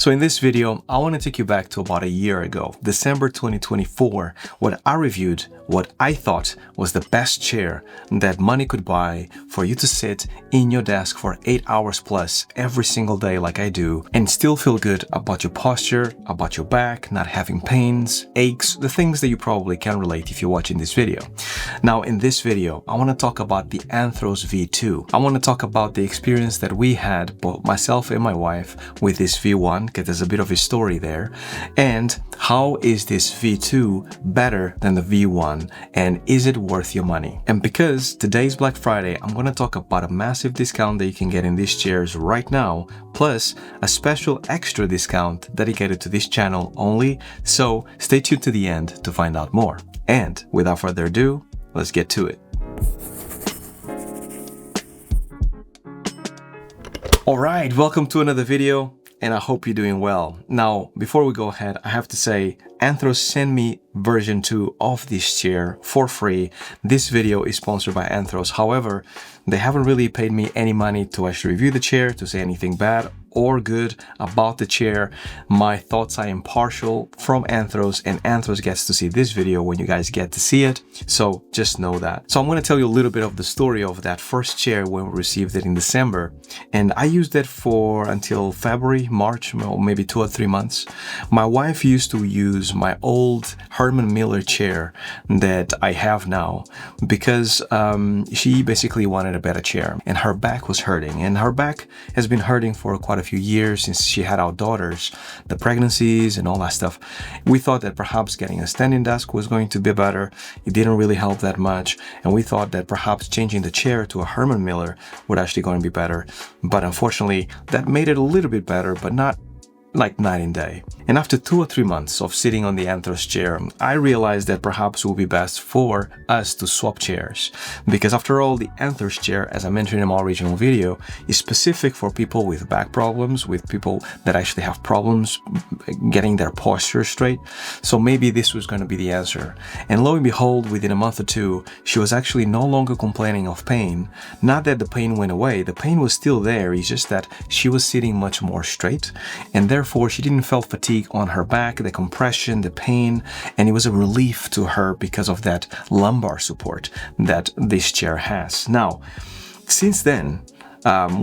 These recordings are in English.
So in this video, I want to take you back to about a year ago, December 2024, when I reviewed what I thought was the best chair that money could buy for you to sit in your desk for 8 hours plus every single day like I do and still feel good about your posture, about your back, not having pains, aches, the things that you probably can relate if you're watching this video. Now in this video, I want to talk about the Anthros V2. I want to talk about the experience that we had, both myself and my wife, with this V1, because there's a bit of a story there, and how is this V2 better than the V1 and is it worth your money? And because today's Black Friday, I'm going to talk about a massive discount that you can get in these chairs right now, plus a special extra discount dedicated to this channel only, so stay tuned to the end to find out more. And without further ado, let's get to it. Alright, welcome to another video, and I hope you're doing well. Now, before we go ahead, I have to say, Anthros sent me version 2 of this chair for free. This video is sponsored by Anthros. However, they haven't really paid me any money to actually review the chair, to say anything bad or good about the chair. My thoughts are impartial from Anthros, and Anthros gets to see this video when you guys get to see it. So just know that. So I'm going to tell you a little bit of the story of that first chair when we received it in December. And I used it for until February, March, or maybe 2 or 3 months. My wife used to use my old Herman Miller chair that I have now because she basically wanted a better chair and her back was hurting, and her back has been hurting for quite a few years since she had our daughters, the pregnancies and all that stuff. We thought that perhaps getting a standing desk was going to be better. It didn't really help that much, and we thought that perhaps changing the chair to a Herman Miller would actually going to be better, but unfortunately that made it a little bit better, but not like night and day. And after 2 or 3 months of sitting on the Anthros chair, I realized that perhaps it would be best for us to swap chairs, because after all, the Anthros chair, as I mentioned in my original video, is specific for people with back problems, with people that actually have problems getting their posture straight. So maybe this was going to be the answer. And lo and behold, within a month or two, she was actually no longer complaining of pain. Not that the pain went away, the pain was still there, it's just that she was sitting much more straight, and therefore she didn't feel fatigue on her back, the compression, the pain, and it was a relief to her because of that lumbar support that this chair has. Now, since then,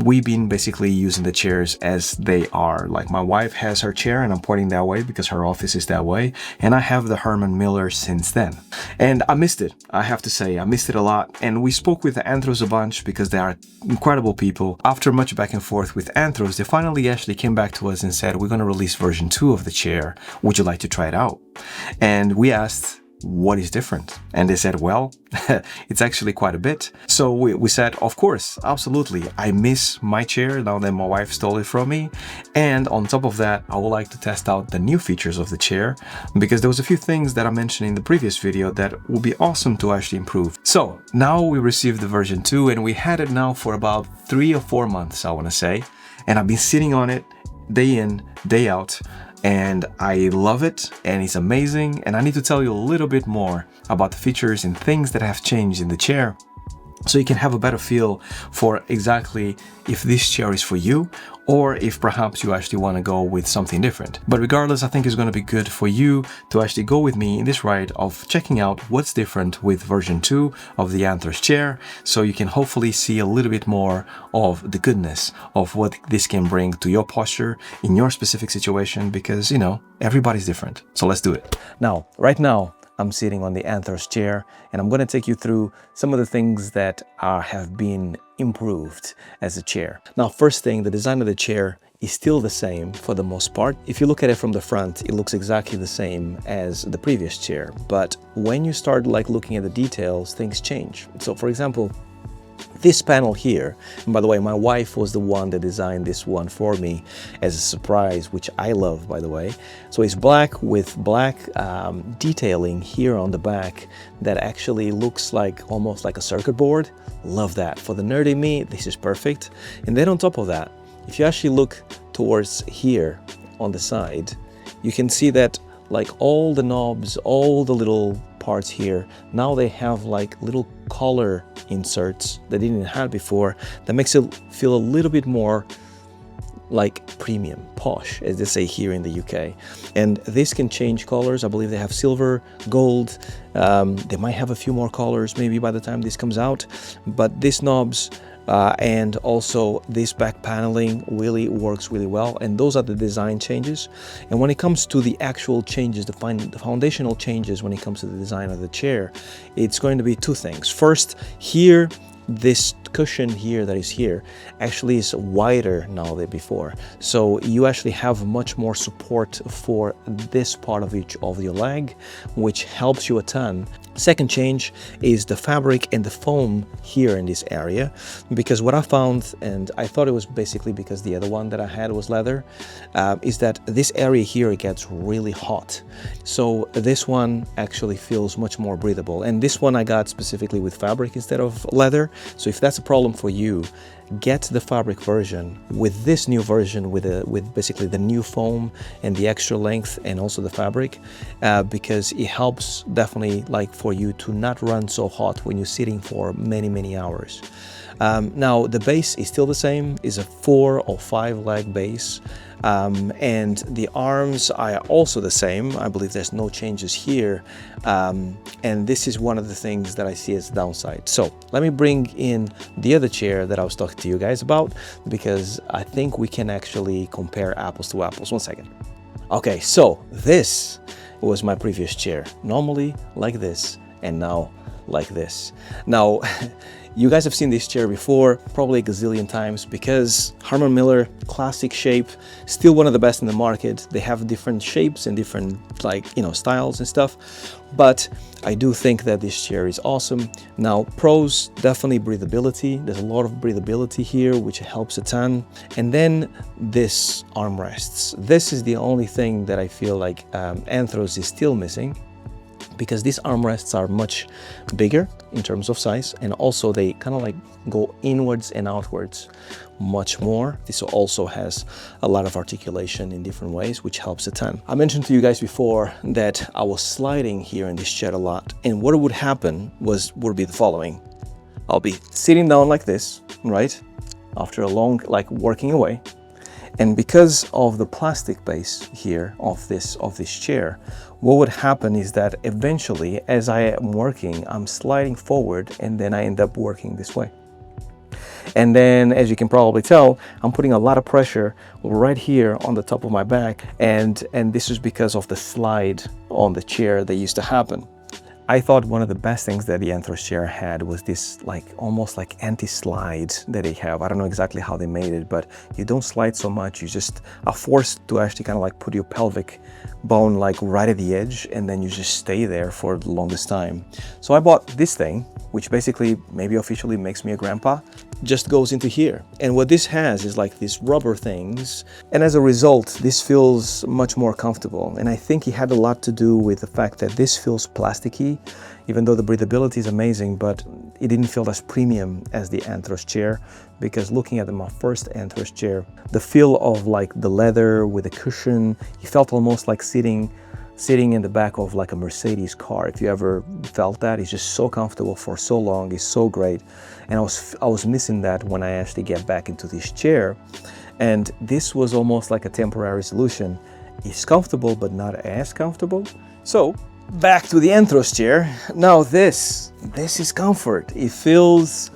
we've been basically using the chairs as they are. Like, my wife has her chair and I'm pointing that way because her office is that way, and I have the Herman Miller since then. And I missed it. I have to say, I missed it a lot. And we spoke with the Anthros a bunch because they are incredible people. After much back and forth with Anthros, they finally actually came back to us and said, we're going to release version 2 of the chair. Would you like to try it out? And we asked, what is different? And they said, well, it's actually quite a bit. So we said, of course, absolutely. I miss my chair now that my wife stole it from me. And on top of that, I would like to test out the new features of the chair, because there was a few things that I mentioned in the previous video that would be awesome to actually improve. So now we received the version 2 and we had it now for about 3 or 4 months, I want to say. And I've been sitting on it day in, day out. And I love it, and it's amazing, and I need to tell you a little bit more about the features and things that have changed in the chair, so you can have a better feel for exactly if this chair is for you, or if perhaps you actually want to go with something different. But regardless, I think it's going to be good for you to actually go with me in this ride of checking out what's different with version 2 of the Anthros chair, so you can hopefully see a little bit more of the goodness of what this can bring to your posture in your specific situation, because, you know, everybody's different. So let's do it. Now, right now, I'm sitting on the Anthros chair, and I'm going to take you through some of the things that have been improved as a chair. Now, first thing, the design of the chair is still the same for the most part. If you look at it from the front, it looks exactly the same as the previous chair. But when you start looking at the details, things change. So for example, this panel here, and by the way, my wife was the one that designed this one for me as a surprise, which I love, by the way. So it's black with black detailing here on the back that actually looks like almost like a circuit board. Love that. For the nerdy me, this is perfect. And then on top of that, if you actually look towards here on the side, you can see that like all the knobs, all the little parts here, now they have like little collar inserts that they didn't have before. That makes it feel a little bit more like premium, posh, as they say here in the UK. And this can change colors. I believe they have silver, gold. They might have a few more colors maybe by the time this comes out. But these knobs and also this back paneling really works really well. And those are the design changes. And when it comes to the actual changes, the foundational changes when it comes to the design of the chair, it's going to be two things. First, here, this cushion here that is here actually is wider now than before, so you actually have much more support for this part of each of your leg, which helps you a ton. Second change is the fabric and the foam here in this area, because what I found, and I thought it was basically because the other one that I had was leather, is that this area here gets really hot. So this one actually feels much more breathable, and this one I got specifically with fabric instead of leather. So if that's a problem for you, get the fabric version with this new version with basically the new foam and the extra length and also the fabric, because it helps definitely like for you to not run so hot when you're sitting for many hours. Now the base is still the same, is a 4 or 5 leg base, and the arms are also the same. I believe there's no changes here, and this is one of the things that I see as a downside. So let me bring in the other chair that I was talking to you guys about, because I think we can actually compare apples to apples. One second. Okay, so this was my previous chair, normally like this, and now like this. Now you guys have seen this chair before, probably a gazillion times, because Herman Miller, classic shape, still one of the best in the market. They have different shapes and different, like, you know, styles and stuff, but I do think that this chair is awesome. Now, pros, definitely breathability. There's a lot of breathability here, which helps a ton. And then this armrests. This is the only thing that I feel like Anthros is still missing, because these armrests are much bigger in terms of size, and also they kind of like go inwards and outwards much more. This also has a lot of articulation in different ways, which helps a ton. I mentioned to you guys before that I was sliding here in this chair a lot, and what would happen would be the following. I'll be sitting down like this, right, after a long like working away, and because of the plastic base here of this chair, what would happen is that eventually, as I am working, I'm sliding forward, and then I end up working this way. And then, as you can probably tell, I'm putting a lot of pressure right here on the top of my back, and this is because of the slide on the chair that used to happen. I thought one of the best things that the Anthros chair had was this like almost like anti-slide that they have. I don't know exactly how they made it, but you don't slide so much. You just are forced to actually kind of like put your pelvic bone like right at the edge, and then you just stay there for the longest time. So I bought this thing, which basically maybe officially makes me a grandpa, just goes into here. And what this has is like these rubber things, and as a result this feels much more comfortable. And I think it had a lot to do with the fact that this feels plasticky, even though the breathability is amazing, but it didn't feel as premium as the Anthros chair, because looking at my first Anthros chair, the feel of like the leather with the cushion, it felt almost like sitting in the back of like a Mercedes car. If you ever felt that, it's just so comfortable for so long, it's so great. And I was missing that when I actually get back into this chair, and this was almost like a temporary solution. It's comfortable, but not as comfortable. So back to the Anthros chair. Now this is comfort. It feels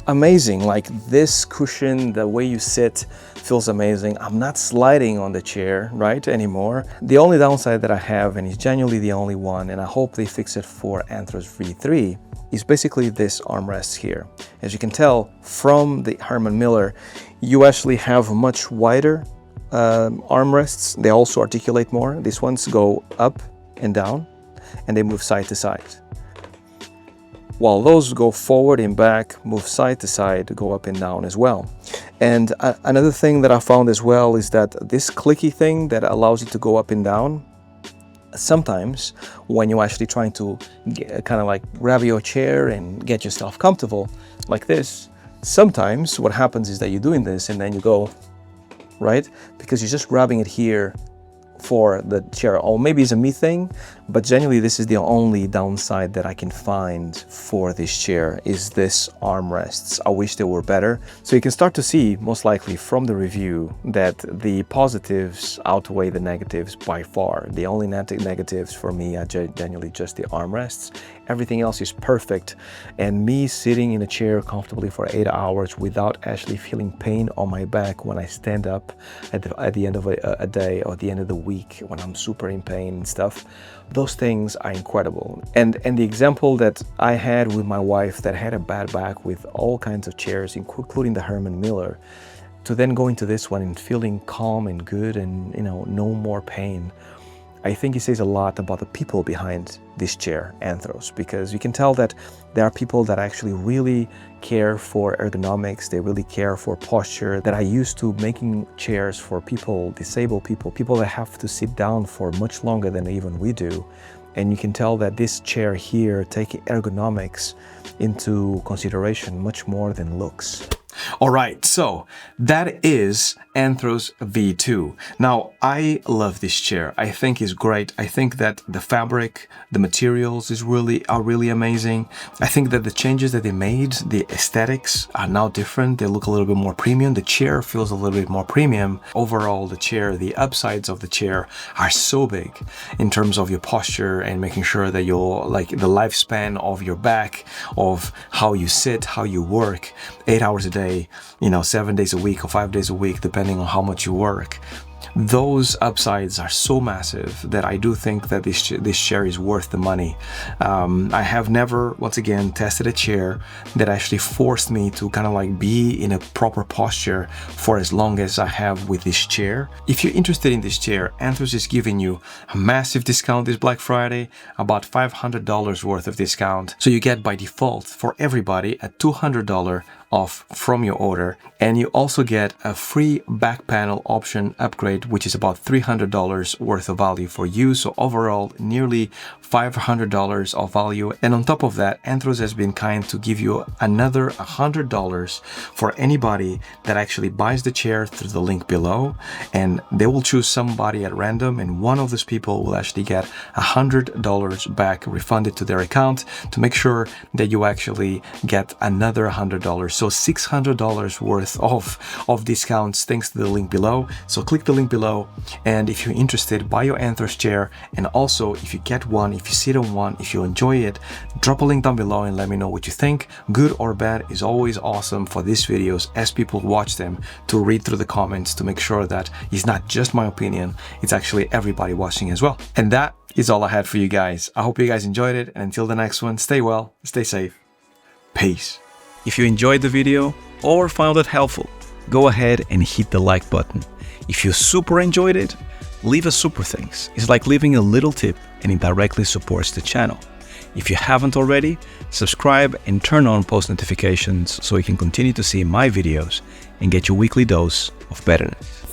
amazing. Like this cushion, the way you sit feels amazing. I'm not sliding on the chair right anymore. The only downside that I have, and it's genuinely the only one, and I hope they fix it for Anthros V3, is basically this armrest here. As you can tell from the Herman Miller, you actually have much wider armrests. They also articulate more. These ones go up and down, and they move side to side, while those go forward and back, move side to side, go up and down as well. And another thing that I found as well is that this clicky thing that allows you to go up and down, sometimes when you're actually trying to kind of like grab your chair and get yourself comfortable like this, sometimes what happens is that you're doing this and then you go, right? Because you're just grabbing it here for the chair, or maybe it's a me thing, but genuinely this is the only downside that I can find for this chair, is this armrests. I wish they were better. So you can start to see, most likely from the review, that the positives outweigh the negatives by far. The only negatives for me are genuinely just the armrests. Everything else is perfect, and me sitting in a chair comfortably for 8 hours without actually feeling pain on my back when I stand up at the end of a day or at the end of the week when I'm super in pain and stuff. Those things are incredible. And the example that I had with my wife that had a bad back with all kinds of chairs, including the Herman Miller, to then go into this one and feeling calm and good and, you know, no more pain. I think it says a lot about the people behind this chair, Anthros, because you can tell that there are people that actually really care for ergonomics, they really care for posture, that are used to making chairs for people, disabled people that have to sit down for much longer than even we do. And you can tell that this chair here takes ergonomics into consideration much more than looks. All right, so that is Anthros V2. Now, I love this chair. I think it's great. I think that the fabric, the materials are really amazing. I think that the changes that they made, the aesthetics are now different. They look a little bit more premium. The chair feels a little bit more premium. Overall, the chair, the upsides of the chair are so big in terms of your posture and making sure that you're like the lifespan of your back, of how you sit, how you work, 8 hours a day, you know, 7 days a week or 5 days a week, depending on how much you work. Those upsides are so massive that I do think that this chair is worth the money. I have never, once again, tested a chair that actually forced me to kind of like be in a proper posture for as long as I have with this chair. If you're interested in this chair, Anthros is giving you a massive discount this Black Friday, about $500 worth of discount. So you get by default for everybody a $200 off from your order, and you also get a free back panel option upgrade, which is about $300 worth of value for you. So overall, nearly $500 of value. And on top of that, Anthros has been kind to give you another $100 for anybody that actually buys the chair through the link below, and they will choose somebody at random, and one of those people will actually get $100 back refunded to their account to make sure that you actually get another $100. So $600 worth of discounts thanks to the link below. So click the link below, and if you're interested, buy your Anthros chair. And also, if you get one, if you sit on one, if you enjoy it, drop a link down below and let me know what you think. Good or bad is always awesome for these videos as people watch them, to read through the comments to make sure that it's not just my opinion, it's actually everybody watching as well. And that is all I had for you guys. I hope you guys enjoyed it, and until the next one, stay well, stay safe, peace. If you enjoyed the video or found it helpful, go ahead and hit the like button. If you super enjoyed it, leave a super thanks. It's like leaving a little tip, and it directly supports the channel. If you haven't already, subscribe and turn on post notifications so you can continue to see my videos and get your weekly dose of betterness.